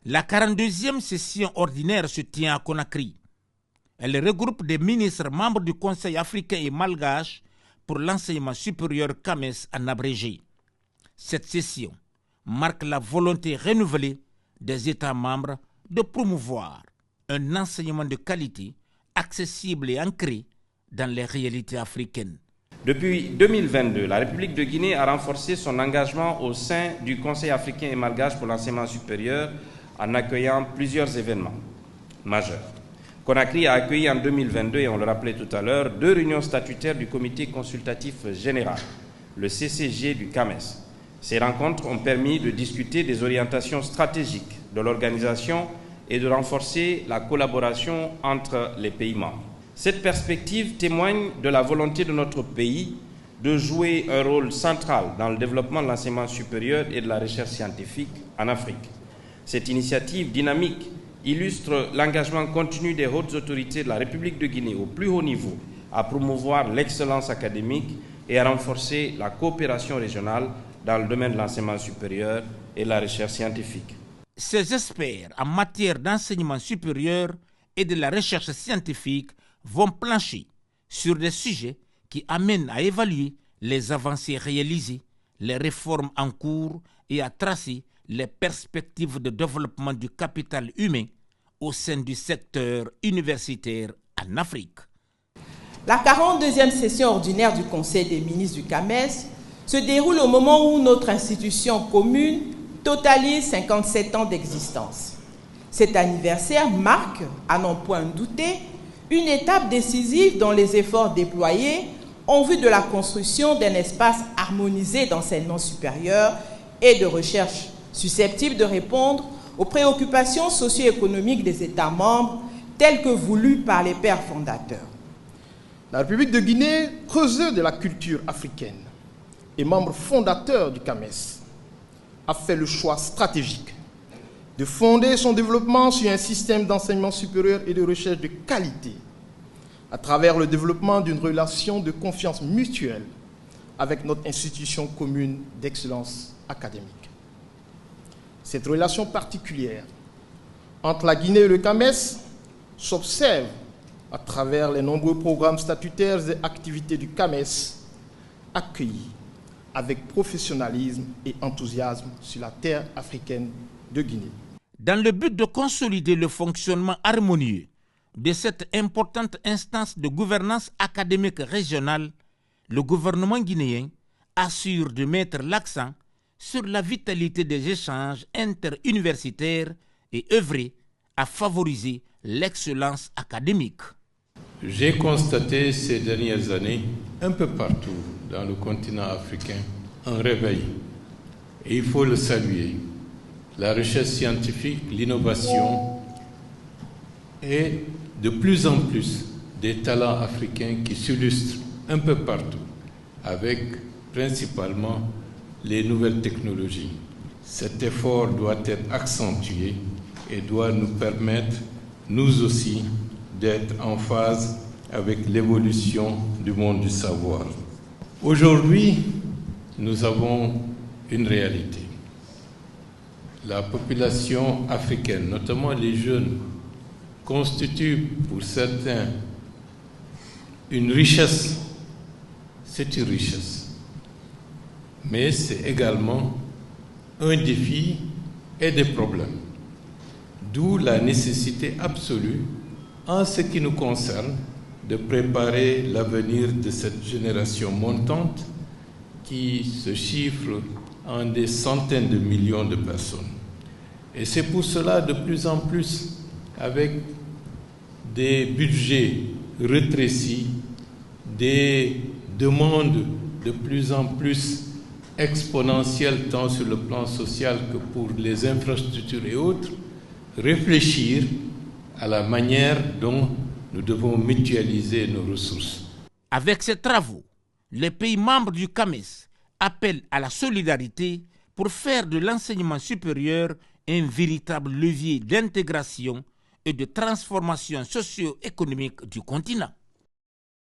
La 42e session ordinaire se tient à Conakry. Elle regroupe des ministres membres du Conseil africain et malgache pour l'enseignement supérieur CAMES en abrégé. Cette session marque la volonté renouvelée des États membres de promouvoir un enseignement de qualité, accessible et ancré dans les réalités africaines. Depuis 2022, la République de Guinée a renforcé son engagement au sein du Conseil africain et malgache pour l'enseignement supérieur en accueillant plusieurs événements majeurs. Conakry a accueilli en 2022, et on le rappelait tout à l'heure, 2 réunions statutaires du Comité consultatif général, le CCG du CAMES. Ces rencontres ont permis de discuter des orientations stratégiques de l'organisation et de renforcer la collaboration entre les pays membres. Cette perspective témoigne de la volonté de notre pays de jouer un rôle central dans le développement de l'enseignement supérieur et de la recherche scientifique en Afrique. Cette initiative dynamique illustre l'engagement continu des hautes autorités de la République de Guinée au plus haut niveau à promouvoir l'excellence académique et à renforcer la coopération régionale dans le domaine de l'enseignement supérieur et de la recherche scientifique. Ces experts en matière d'enseignement supérieur et de la recherche scientifique vont plancher sur des sujets qui amènent à évaluer les avancées réalisées, les réformes en cours et à tracer les perspectives de développement du capital humain au sein du secteur universitaire en Afrique. La 42e session ordinaire du Conseil des ministres du CAMES se déroule au moment où notre institution commune totalise 57 ans d'existence. Cet anniversaire marque, à n'en point douter, une étape décisive dans les efforts déployés en vue de la construction d'un espace harmonisé d'enseignement supérieur et de recherche susceptible de répondre aux préoccupations socio-économiques des États membres telles que voulues par les pères fondateurs. La République de Guinée, creuseur de la culture africaine et membre fondateur du CAMES, a fait le choix stratégique de fonder son développement sur un système d'enseignement supérieur et de recherche de qualité à travers le développement d'une relation de confiance mutuelle avec notre institution commune d'excellence académique. Cette relation particulière entre la Guinée et le CAMES s'observe à travers les nombreux programmes statutaires et activités du CAMES accueillis avec professionnalisme et enthousiasme sur la terre africaine de Guinée. Dans le but de consolider le fonctionnement harmonieux de cette importante instance de gouvernance académique régionale, le gouvernement guinéen assure de mettre l'accent sur la vitalité des échanges interuniversitaires et œuvrer à favoriser l'excellence académique. J'ai constaté ces dernières années, un peu partout dans le continent africain, un réveil. Et il faut le saluer. La recherche scientifique, l'innovation et de plus en plus des talents africains qui s'illustrent un peu partout, avec principalement les nouvelles technologies. Cet effort doit être accentué et doit nous permettre, nous aussi, d'être en phase avec l'évolution du monde du savoir. Aujourd'hui, nous avons une réalité. La population africaine, notamment les jeunes, constitue pour certains une richesse. C'est une richesse. Mais c'est également un défi et des problèmes. D'où la nécessité absolue, en ce qui nous concerne, de préparer l'avenir de cette génération montante qui se chiffre en des centaines de millions de personnes. Et c'est pour cela, de plus en plus, avec des budgets rétrécis, des demandes de plus en plus exponentielles tant sur le plan social que pour les infrastructures et autres, réfléchir à la manière dont nous devons mutualiser nos ressources. Avec ces travaux, les pays membres du CAMES appellent à la solidarité pour faire de l'enseignement supérieur un véritable levier d'intégration et de transformation socio-économique du continent.